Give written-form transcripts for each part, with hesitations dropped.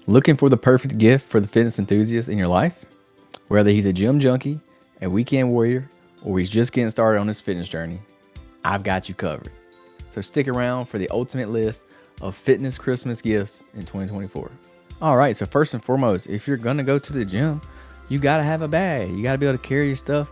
Looking for the perfect gift for the fitness enthusiast in your life? Whether he's a gym junkie, a weekend warrior, or he's just getting started on his fitness journey, I've got you covered. So stick around for the ultimate list of fitness Christmas gifts in 2024. All right, so first and foremost, if you're gonna go to the gym, you gotta have a bag. You gotta be able to carry your stuff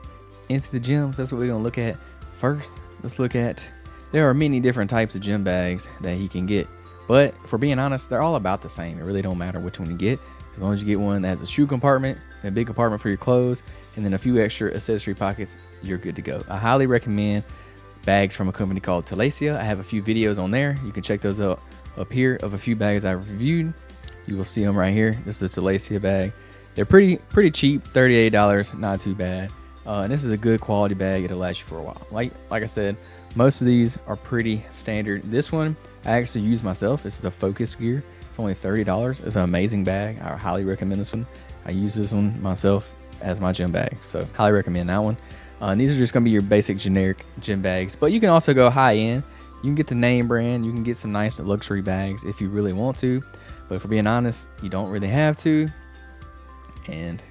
into the gym. So that's what we're gonna look at first. Let's look at, there are many different types of gym bags that he can get. But for being honest, they're all about the same. It really don't matter which one you get. As long as you get one that has a shoe compartment, a big compartment for your clothes, and then a few extra accessory pockets, you're good to go. I highly recommend bags from a company called Talacia. I have a few videos on there. You can check those out up here of a few bags I've reviewed. You will see them right here. This is a Talacia bag. They're pretty cheap, $38, not too bad. And this is a good quality bag. It'll last you for a while. Like I said, most of these are pretty standard. This one I actually use myself. This is a Focus Gear. It's only $30. It's an amazing bag. I highly recommend this one. I use this one myself as my gym bag, so highly recommend that one. And these are just gonna be your basic generic gym bags, but you can also go high end. You can get the name brand. You can get some nice luxury bags if you really want to, but if we're being honest, you don't really have to. And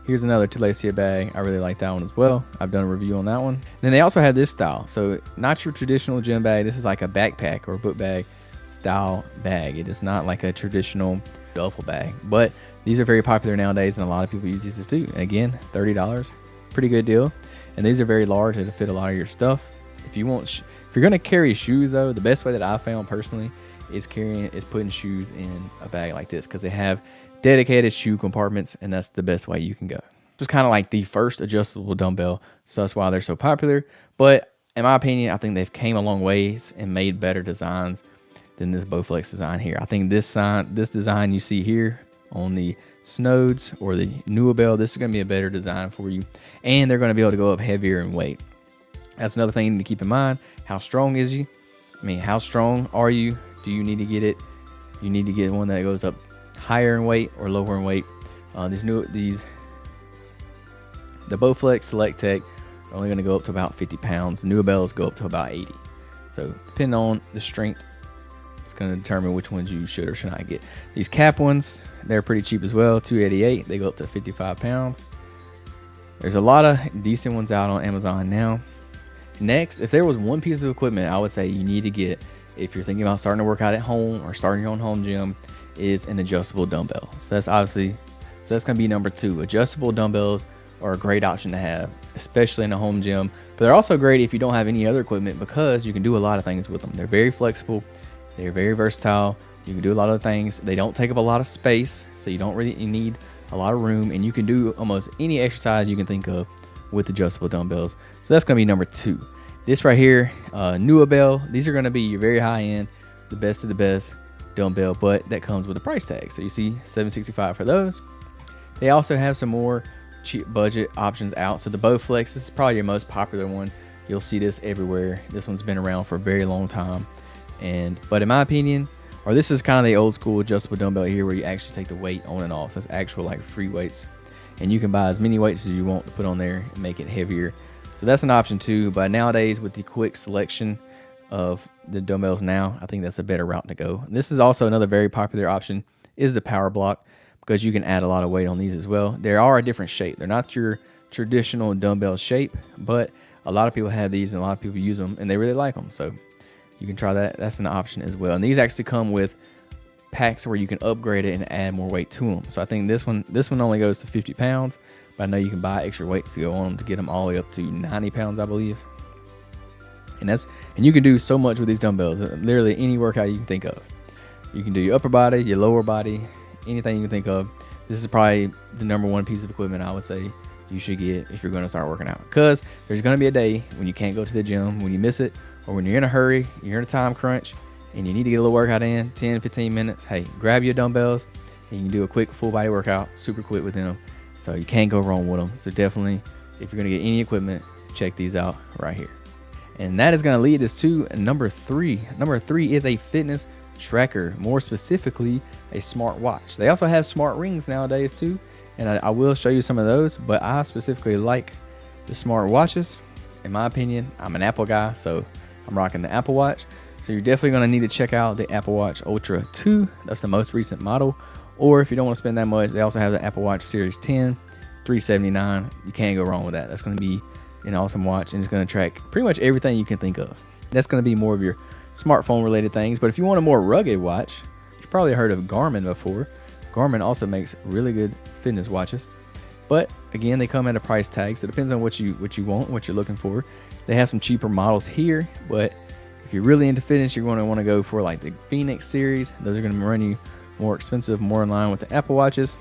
here's another Talacia bag. I really like that one as well. I've done a review on that one. And then they also have this style. So not your traditional gym bag. This is like a backpack or a book bag style bag. It is not like a traditional duffel bag, but these are very popular nowadays and a lot of people use these too. Again, $30, pretty good deal. And these are very large. It'll fit a lot of your stuff. If you're going to carry shoes though, the best way that I found personally is putting shoes in a bag like this, because they have dedicated shoe compartments, and that's the best way you can go. It's kind of like the first adjustable dumbbell, so that's why they're so popular. But in my opinion, I think they've came a long ways and made better designs than this Bowflex design here. I think this design you see here on the Snodes or the Nuabel, this is going to be a better design for you, and they're going to be able to go up heavier in weight. That's another thing you need to keep in mind. How strong is you? I mean, how strong are you? Do you need to get it? You need to get one that goes up higher in weight or lower in weight. The Bowflex Select Tech are only going to go up to about 50 pounds. The Nuabels go up to about 80. So depending on the strength, it's going to determine which ones you should or should not get. These cap ones, they're pretty cheap as well, $288. They go up to 55 pounds. There's a lot of decent ones out on Amazon now. Next, if there was one piece of equipment I would say you need to get if you're thinking about starting to work out at home or starting your own home gym, is an adjustable dumbbell. So that's going to be number 2. Adjustable dumbbells are a great option to have, especially in a home gym. But they're also great if you don't have any other equipment, because you can do a lot of things with them. They're very flexible. They're very versatile. You can do a lot of things. They don't take up a lot of space, so you don't really need a lot of room, and you can do almost any exercise you can think of with adjustable dumbbells. So that's going to be number 2. This right here, Nuabel, these are going to be your very high end, the best of the best dumbbell, but that comes with a price tag. So you see $765 for those. They also have some more cheap budget options out. So the Bowflex, this is probably your most popular one. You'll see this everywhere. This one's been around for a very long time. But in my opinion, or this is kind of the old school adjustable dumbbell here, where you actually take the weight on and off. So it's actual like free weights, and you can buy as many weights as you want to put on there and make it heavier. So that's an option too. But nowadays, with the quick selection of the dumbbells now, I think that's a better route to go. And this is also another very popular option, is the Power Block, because you can add a lot of weight on these as well. They are a different shape. They're not your traditional dumbbell shape, but a lot of people have these and a lot of people use them and they really like them. So you can try that. That's an option as well. And these actually come with packs where you can upgrade it and add more weight to them. So I think this one only goes to 50 pounds, but I know you can buy extra weights to go on them to get them all the way up to 90 pounds, I believe. And you can do so much with these dumbbells. Literally any workout you can think of. You can do your upper body, your lower body, anything you can think of. This is probably the number 1 piece of equipment I would say you should get if you're going to start working out, because there's going to be a day when you can't go to the gym, when you miss it, or when you're in a hurry, you're in a time crunch, and you need to get a little workout in, 10, 15 minutes. Hey, grab your dumbbells and you can do a quick full body workout, super quick with them. So you can't go wrong with them. So definitely, if you're going to get any equipment, check these out right here. And that is going to lead us to number 3. Number 3 is a fitness tracker, more specifically a smart watch. They also have smart rings nowadays too, and I will show you some of those, but I specifically like the smart watches. In my opinion, I'm an Apple guy, so I'm rocking the Apple Watch. So you're definitely going to need to check out the Apple Watch Ultra 2. That's the most recent model. Or if you don't want to spend that much, they also have the Apple Watch Series 10, $379. You can't go wrong with that. That's going to be an awesome watch, and it's going to track pretty much everything you can think of. That's going to be more of your smartphone related things. But if you want a more rugged watch, you've probably heard of Garmin before. Garmin also makes really good fitness watches. But again, they come at a price tag, so it depends on what you want, what you're looking for. They have some cheaper models here, but if you're really into fitness, you're going to want to go for like the Fenix series. Those are going to run you more expensive, more in line with the Apple Watches.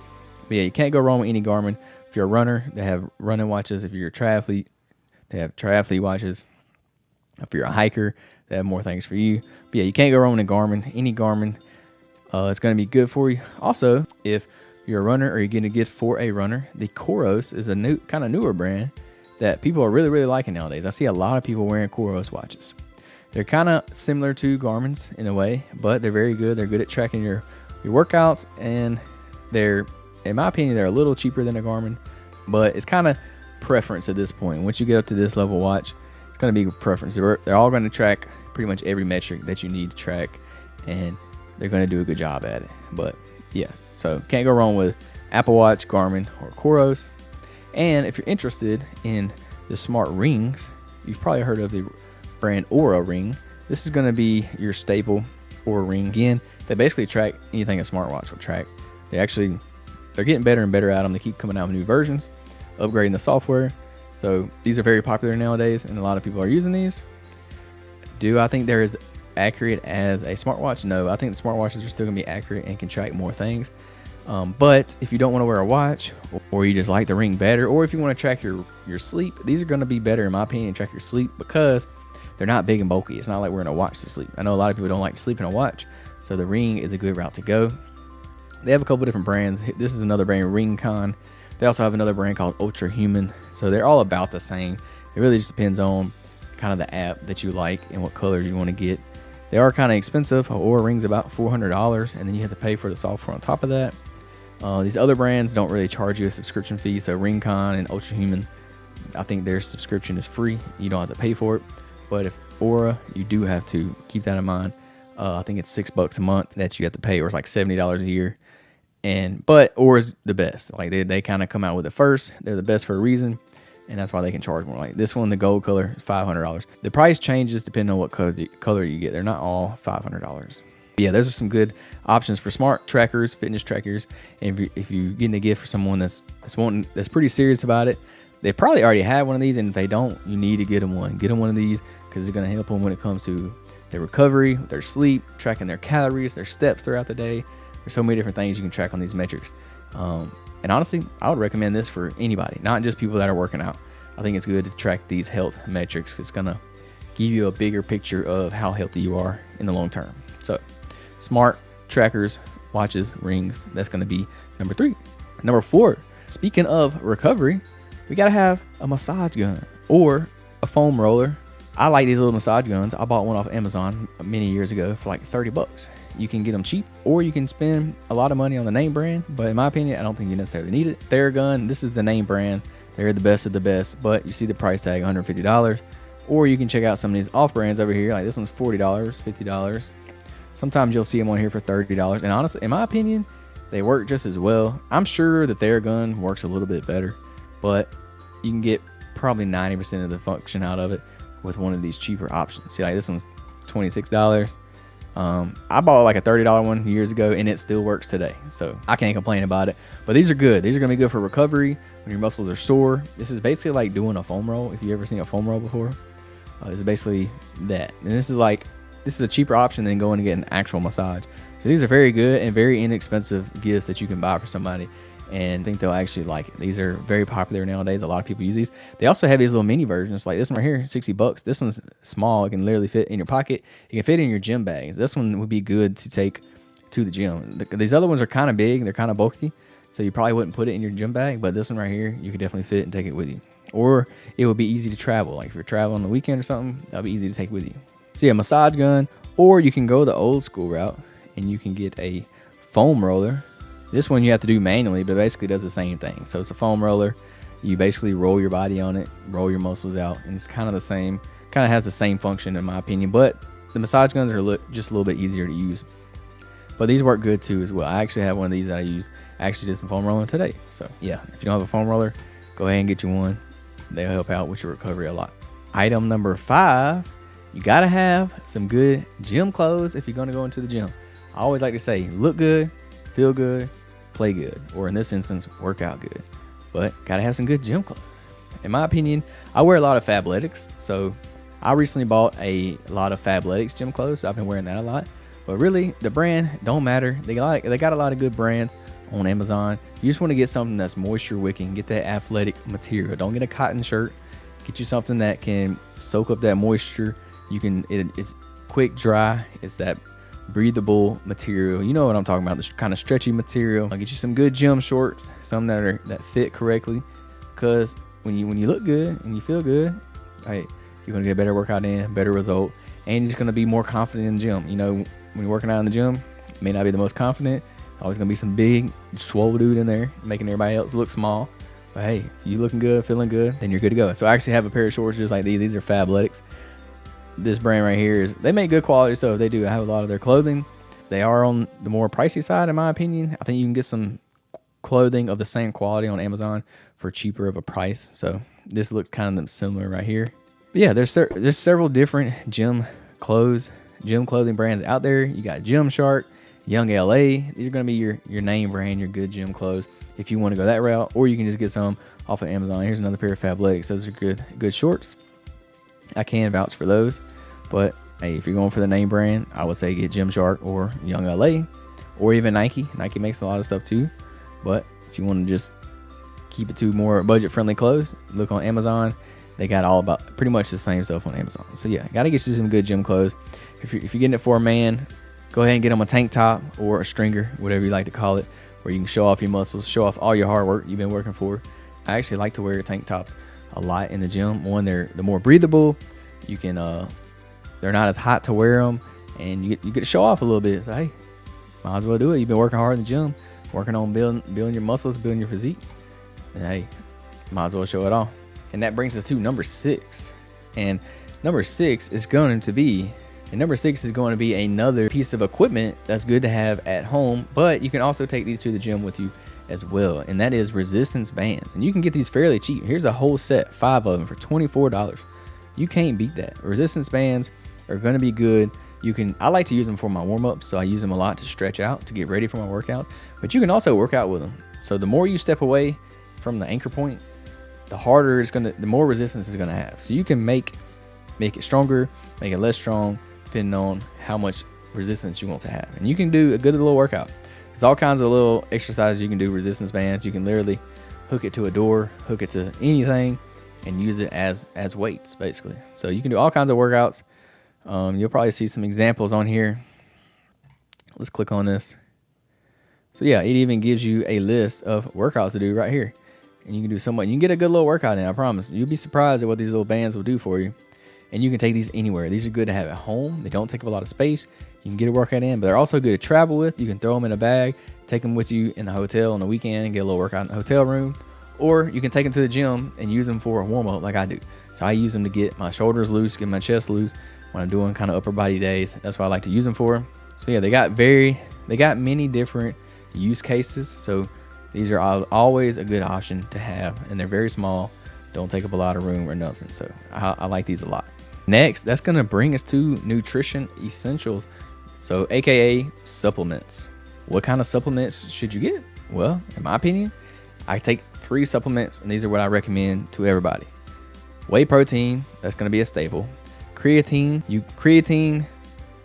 But yeah, you can't go wrong with any Garmin. If you're a runner, they have running watches. If you're a triathlete, they have triathlete watches. If you're a hiker, they have more things for you. But yeah, you can't go wrong with a Garmin. Any Garmin, it's going to be good for you. Also, if you're a runner or you're getting a gift for a runner, the Coros is a new, kind of newer brand that people are really, really liking nowadays. I see a lot of people wearing Coros watches. They're kind of similar to Garmin's in a way, but they're very good. They're good at tracking your workouts, and they're, in my opinion, they're a little cheaper than a Garmin, but it's kind of preference at this point. Once you get up to this level watch, it's going to be preference. They're all going to track pretty much every metric that you need to track, and they're going to do a good job at it. But yeah, so can't go wrong with Apple Watch, Garmin, or Coros. And if you're interested in the smart rings, you've probably heard of the brand Oura ring. This is going to be your staple Oura ring. Again, they basically track anything a smartwatch will track. They're getting better and better at them. They keep coming out with new versions, upgrading the software. So these are very popular nowadays, and a lot of people are using these. Do I think they're as accurate as a smartwatch? No, I think the smartwatches are still going to be accurate and can track more things. But if you don't want to wear a watch, or you just like the ring better, or if you want to track your sleep, these are going to be better, in my opinion, track your sleep, because they're not big and bulky. It's not like wearing a watch to sleep. I know a lot of people don't like to sleep in a watch, so the ring is a good route to go. They have a couple different brands. This is another brand, Ringcon. They also have another brand called Ultra Human. So they're all about the same. It really just depends on kind of the app that you like and what colors you want to get. They are kind of expensive. Oura Ring's about $400, and then you have to pay for the software on top of that. These other brands don't really charge you a subscription fee. So Ringcon and Ultra Human, I think their subscription is free. You don't have to pay for it. But if Oura, you do have to keep that in mind. I think it's $6 a month that you have to pay, or it's like $70 a year. But Oura's the best. Like they kind of come out with it first. They're the best for a reason, and that's why they can charge more. Like this one, the gold color, $500. The price changes depending on what color you get. They're not all $500. But yeah, those are some good options for smart trackers, fitness trackers. And if you're getting a gift for someone that's pretty serious about it, they probably already have one of these, and if they don't, you need to get them one. Get them one of these, because it's going to help them when it comes to their recovery, their sleep, tracking their calories, their steps throughout the day. There's so many different things you can track on these metrics. And honestly, I would recommend this for anybody, not just people that are working out. I think it's good to track these health metrics. It's going to give you a bigger picture of how healthy you are in the long term. So smart trackers, watches, rings, that's going to be number 3. Number 4, speaking of recovery, we got to have a massage gun or a foam roller. I like these little massage guns. I bought one off Amazon many years ago for like $30. You can get them cheap, or you can spend a lot of money on the name brand. But in my opinion, I don't think you necessarily need it. Theragun, this is the name brand. They're the best of the best, but you see the price tag, $150. Or you can check out some of these off brands over here. Like this one's $40, $50. Sometimes you'll see them on here for $30. And honestly, in my opinion, they work just as well. I'm sure the Theragun works a little bit better, but you can get probably 90% of the function out of it with one of these cheaper options. See, like this one's $26. I bought like a $30 one years ago, and it still works today, so I can't complain about it. But these are good. These are gonna be good for recovery when your muscles are sore. This is basically like doing a foam roll. If you ever seen a foam roll before, this is basically that. And this is a cheaper option than going to get an actual massage. So these are very good and very inexpensive gifts that you can buy for somebody, and think they'll actually like it. These are very popular nowadays. A lot of people use these. They also have these little mini versions, like this one right here, $60. This one's small. It can literally fit in your pocket. It can fit in your gym bags. This one would be good to take to the gym. These other ones are kind of big. They're kind of bulky, so you probably wouldn't put it in your gym bag. But this one right here, you could definitely fit and take it with you. Or it would be easy to travel. Like if you're traveling on the weekend or something, that'll be easy to take with you. So yeah, massage gun. Or you can go the old school route, and you can get a foam roller. This one you have to do manually, but it basically does the same thing. So it's a foam roller. You basically roll your body on it, roll your muscles out, and it's kind of the same, kind of has the same function in my opinion, but the massage guns are just a little bit easier to use. but these work good too as well. I actually have one of these that I use. I actually did some foam rolling today. So yeah, if you don't have a foam roller, go ahead and get you one. They'll help out with your recovery a lot. Item number 5, you gotta have some good gym clothes if you're gonna go into the gym. I always like to say, look good, feel good, play good, or in this instance, work out good. But gotta have some good gym clothes. In my opinion, I wear a lot of Fabletics, so I recently bought a lot of Fabletics gym clothes. So I've been wearing that a lot. But really, the brand don't matter. They got a lot of good brands on Amazon. You just want to get something that's moisture wicking. Get that athletic material. Don't get a cotton shirt. Get you something that can soak up that moisture. It's quick dry. It's that breathable material. You know what I'm talking about, this kind of stretchy material. I'll get you some good gym shorts, some that fit correctly, because when you look good and you feel good, hey, you're gonna get a better workout in, better result, and you're just gonna be more confident in the gym. You know, when you're working out in the gym, you may not be the most confident. Always gonna be some big swole dude in there making everybody else look small. But hey, if you looking good, feeling good, then you're good to go. So I actually have a pair of shorts just like these. These are Fabletics. This brand right here they make good quality stuff. They do. I have a lot of their clothing. They are on the more pricey side, in my opinion. I think you can get some clothing of the same quality on Amazon for cheaper of a price. So this looks kind of similar right here. But yeah, there's several different gym clothing brands out there. You got Gymshark, Young LA. These are going to be your name brand, your good gym clothes if you want to go that route, or you can just get some off of Amazon. Here's another pair of Fabletics. Those are good shorts. I can vouch for those, but hey, if you're going for the name brand, I would say get Gymshark or Young LA, or even Nike. Nike makes a lot of stuff too, but if you want to just keep it to more budget-friendly clothes, look on Amazon. They got all about pretty much the same stuff on Amazon. So yeah, got to get you some good gym clothes. If you're getting it for a man, go ahead and get them a tank top or a stringer, whatever you like to call it, where you can show off your muscles, show off all your hard work you've been working for. I actually like to wear tank tops a lot in the gym. One, they're more breathable. You can they're not as hot to wear them, and you get to show off a little bit. So hey, might as well do it. You've been working hard in the gym, working on building your muscles, building your physique, and hey, might as well show it off. And that brings us to number 6. And number 6 is going to be another piece of equipment that's good to have at home, but you can also take these to the gym with you as well, and that is resistance bands. And you can get these fairly cheap. Here's a whole set, 5 of them for $24. You can't beat that. Resistance bands are going to be good. I like to use them for my warm-ups, so I use them a lot to stretch out, to get ready for my workouts, but you can also work out with them. So the more you step away from the anchor point, the more resistance it's gonna have. So you can make it stronger, make it less strong, depending on how much resistance you want to have. And you can do a good little workout. There's all kinds of little exercises you can do, resistance bands. You can literally hook it to a door, hook it to anything, and use it as weights, basically. So you can do all kinds of workouts. You'll probably see some examples on here. Let's click on this. So yeah, it even gives you a list of workouts to do right here. And you can do so much. You can get a good little workout in, I promise. You'll be surprised at what these little bands will do for you. And you can take these anywhere. These are good to have at home. They don't take up a lot of space. You can get a workout in, but they're also good to travel with. You can throw them in a bag, take them with you in the hotel on the weekend and get a little workout in the hotel room. Or you can take them to the gym and use them for a warm-up like I do. So I use them to get my shoulders loose, get my chest loose when I'm doing kind of upper body days. That's what I like to use them for. So yeah, they got many different use cases. So these are always a good option to have, and they're very small, don't take up a lot of room or nothing. So I like these a lot. Next, that's going to bring us to nutrition essentials, so AKA supplements. What kind of supplements should you get? Well, in my opinion, I take 3 supplements, and these are what I recommend to everybody. Whey protein, that's going to be a staple. Creatine,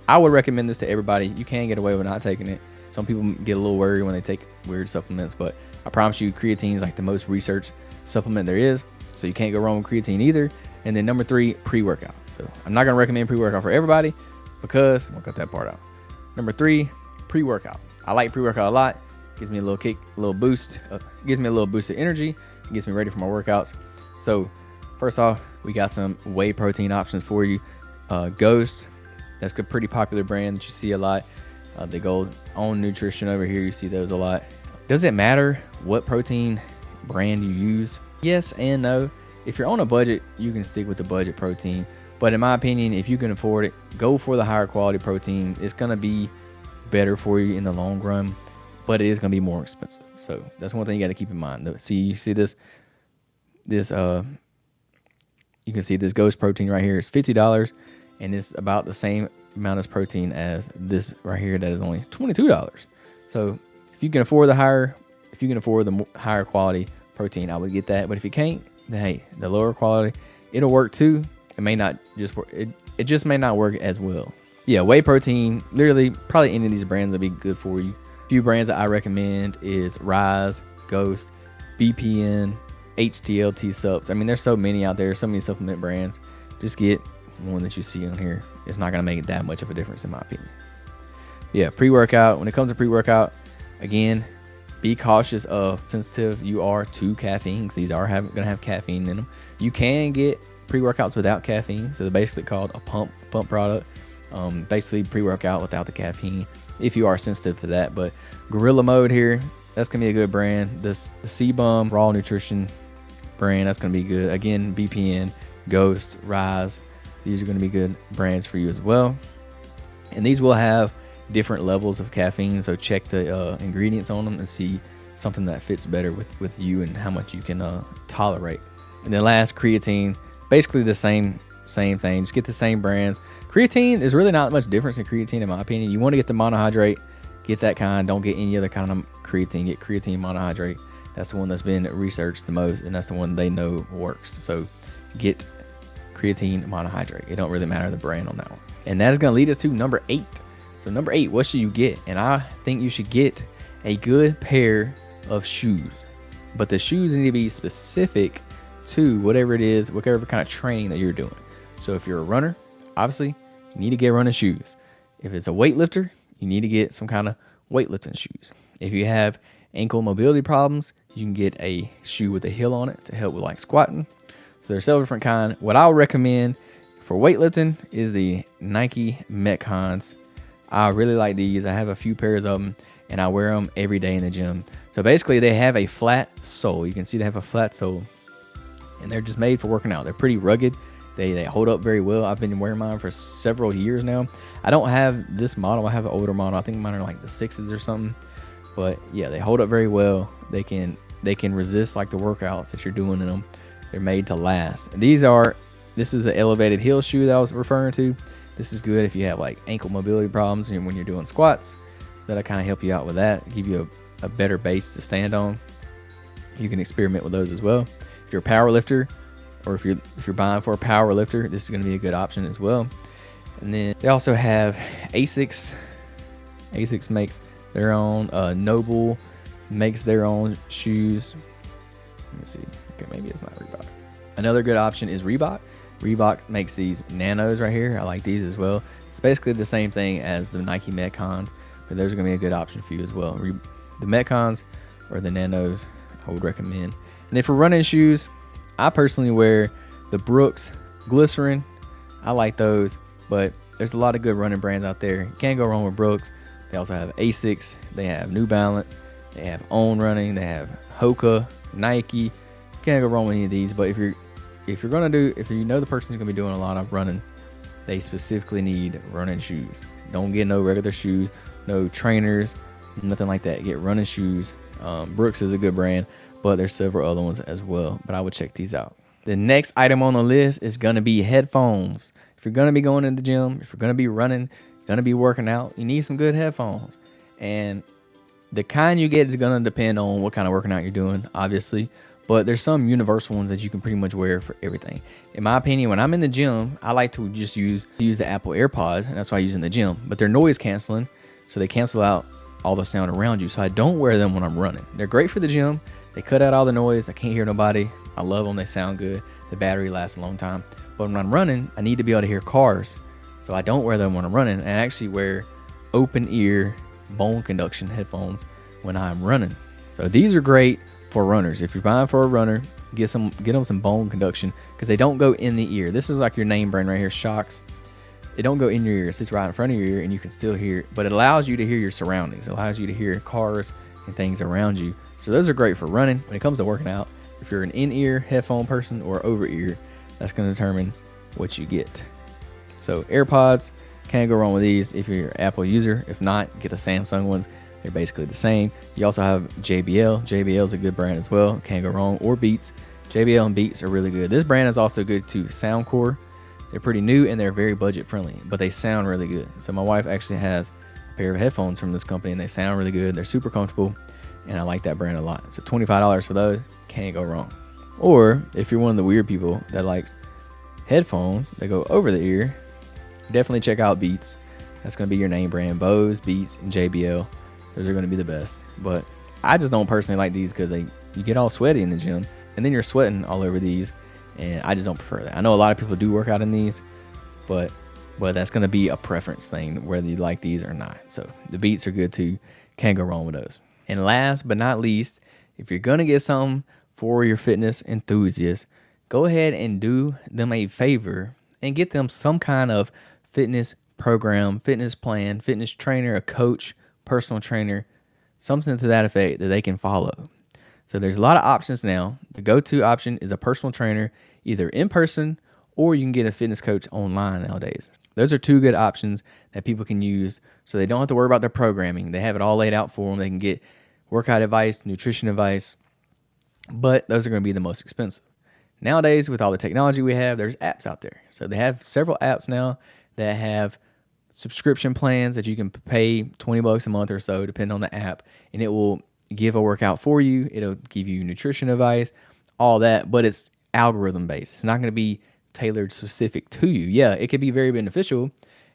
I would recommend this to everybody. You can get away with not taking it. Some people get a little worried when they take weird supplements, but I promise you creatine is like the most researched supplement there is. So you can't go wrong with creatine either. And then number 3, pre-workout. So I'm not going to recommend pre-workout for everybody because we'll cut that part out. Number 3, pre-workout. I like pre-workout a lot. Gives me a little kick, a little boost. Gives me a little boost of energy. It gets me ready for my workouts. So first off, we got some whey protein options for you. Ghost, that's a pretty popular brand that you see a lot. They go on nutrition over here. You see those a lot. Does it matter what protein brand you use? Yes and no. If you're on a budget, you can stick with the budget protein. But in my opinion, if you can afford it, go for the higher quality protein. It's going to be better for you in the long run, but it is going to be more expensive. So that's one thing you got to keep in mind. You see this you can see this Ghost protein right here is $50, and it's about the same amount of protein as this right here that is only $22. So if you can afford the higher quality protein, I would get that. But if you can't, then hey, the lower quality, it'll work too. It may not just work. It just may not work as well. Yeah, whey protein, literally probably any of these brands will be good for you. A few brands that I recommend is Rise, Ghost, BPN, HTLT Subs. I mean, there's so many out there, so many supplement brands. Just get one that you see on here. It's not going to make it that much of a difference in my opinion. Yeah, pre-workout. When it comes to pre-workout, again, be cautious of sensitive you are to caffeine. These are going to have caffeine in them. You can get pre-workouts without caffeine. So they're basically called a pump product. Basically pre-workout without the caffeine if you are sensitive to that. But Gorilla Mode here, that's going to be a good brand. The CBum Raw Nutrition brand, that's going to be good. Again, BPN, Ghost, Rise, these are going to be good brands for you as well. And these will have different levels of caffeine, so check the ingredients on them and see something that fits better with you and how much you can tolerate. And then last, creatine, basically the same thing, just get the same brands. Creatine is really not much difference in creatine in my opinion. You want to get the monohydrate, get that kind, don't get any other kind of creatine, get creatine monohydrate. That's the one that's been researched the most, and that's the one they know works. So get creatine monohydrate. It don't really matter the brand on that one. And that is going to lead us to number 8. So number 8, what should you get? And I think you should get a good pair of shoes. But the shoes need to be specific to whatever it is, whatever kind of training that you're doing. So if you're a runner, obviously you need to get running shoes. If it's a weightlifter, you need to get some kind of weightlifting shoes. If you have ankle mobility problems, you can get a shoe with a heel on it to help with like squatting. So there's several different kinds. What I would recommend for weightlifting is the Nike Metcons. I really like these. I have a few pairs of them and I wear them every day in the gym. So basically they have a flat sole. You can see they have a flat sole and they're just made for working out. They're pretty rugged. They hold up very well. I've been wearing mine for several years now. I don't have this model. I have an older model. I think mine are like the 6s or something. But yeah, they hold up very well. They can resist like the workouts that you're doing in them. They're made to last. And this is an elevated heel shoe that I was referring to. This is good if you have like ankle mobility problems and when you're doing squats. So that'll kind of help you out with that, give you a better base to stand on. You can experiment with those as well. If you're a power lifter, or if you're buying for a power lifter, this is going to be a good option as well. And then they also have Asics. Asics makes their own. Noble makes their own shoes. Let me see. Okay, maybe it's not Reebok. Another good option is Reebok. Reebok makes these Nanos right here. I like these as well. It's basically the same thing as the Nike Metcons, but those are going to be a good option for you as well. The Metcons or the Nanos, I would recommend. And if for running shoes, I personally wear the Brooks Glycerin. I like those, but there's a lot of good running brands out there. You can't go wrong with Brooks. They also have Asics. They have New Balance. They have On Running. They have Hoka, Nike. You can't go wrong with any of these. But if you know the person's gonna be doing a lot of running, they specifically need running shoes. Don't get no regular shoes, no trainers, nothing like that. Get running shoes. Brooks is a good brand, but there's several other ones as well. But I would check these out. The next item on the list is gonna be headphones. If you're gonna be going to the gym, if you're gonna be running, gonna be working out, you need some good headphones. And the kind you get is gonna depend on what kind of working out you're doing, obviously. But there's some universal ones that you can pretty much wear for everything. In my opinion, when I'm in the gym, I like to just use the Apple AirPods, and that's why I use in the gym. But they're noise canceling, so they cancel out all the sound around you. So I don't wear them when I'm running. They're great for the gym. They cut out all the noise. I can't hear nobody. I love them. They sound good. The battery lasts a long time. But when I'm running, I need to be able to hear cars. So I don't wear them when I'm running. I actually wear open ear bone conduction headphones when I'm running. So these are great for runners. If you're buying for a runner, get them some bone conduction because they don't go in the ear. This is like your name brand right here, Shocks. It don't go in your ear. It sits right in front of your ear and you can still hear it, but it allows you to hear your surroundings. It allows you to hear cars and things around you. So those are great for running. When it comes to working out, if you're an in-ear headphone person or over-ear, that's going to determine what you get. So AirPods, Can't go wrong with these if you're an Apple user. If not, get the Samsung ones. They're basically the same. You also have JBL. JBL is a good brand as well. Can't go wrong. Or Beats. JBL and Beats are really good. This brand is also good too. Soundcore. They're pretty new and they're very budget friendly, but they sound really good. So my wife actually has a pair of headphones from this company and they sound really good. They're super comfortable and I like that brand a lot. So $25 for those, can't go wrong. Or if you're one of the weird people that likes headphones that go over the ear, definitely check out Beats. That's going to be your name brand. Bose, Beats, and JBL. Those are going to be the best. But I just don't personally like these because you get all sweaty in the gym and then you're sweating all over these. And I just don't prefer that. I know a lot of people do work out in these, but that's going to be a preference thing, whether you like these or not. So the Beats are good too. Can't go wrong with those. And last but not least, if you're going to get something for your fitness enthusiasts, go ahead and do them a favor and get them some kind of fitness program, fitness plan, fitness trainer, a coach, personal trainer, something to that effect that they can follow. So there's a lot of options now. The go-to option is a personal trainer, either in person or you can get a fitness coach online nowadays. Those are two good options that people can use so they don't have to worry about their programming. They have it all laid out for them. They can get workout advice, nutrition advice, but those are going to be the most expensive. Nowadays, with all the technology we have, there's apps out there. So they have several apps now that have subscription plans that you can pay $20 a month or so, depending on the app, and it will give a workout for you. It'll give you nutrition advice, all that, but it's algorithm based. It's not going to be tailored specific to you. Yeah, it could be very beneficial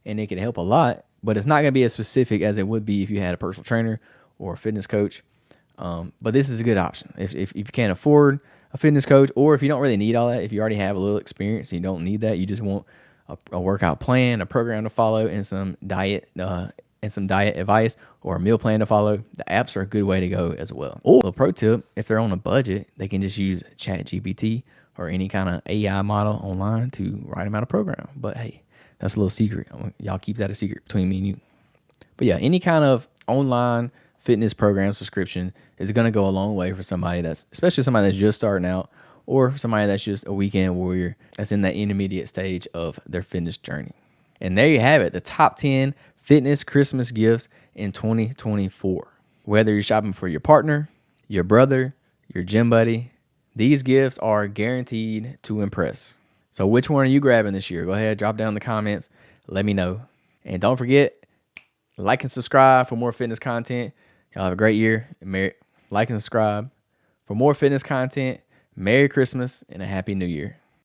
and it could help a lot, but it's not going to be as specific as it would be if you had a personal trainer or a fitness coach. But this is a good option. If you can't afford a fitness coach, or if you don't really need all that, if you already have a little experience and you don't need that, you just want a workout plan, a program to follow, and some diet advice or a meal plan to follow, the apps are a good way to go as well. Or a pro tip, if they're on a budget, they can just use ChatGPT or any kind of AI model online to write them out a program. But hey, that's a little secret. Y'all keep that a secret between me and you. But yeah, any kind of online fitness program subscription is going to go a long way for somebody especially somebody that's just starting out, or somebody that's just a weekend warrior that's in that intermediate stage of their fitness journey. And there you have it, the top 10 fitness Christmas gifts in 2024. Whether you're shopping for your partner, your brother, your gym buddy, these gifts are guaranteed to impress. So which one are you grabbing this year? Go ahead, drop down in the comments. Let me know. And don't forget, like and subscribe for more fitness content. Y'all have a great year. Like and subscribe for more fitness content. Merry Christmas and a Happy New Year.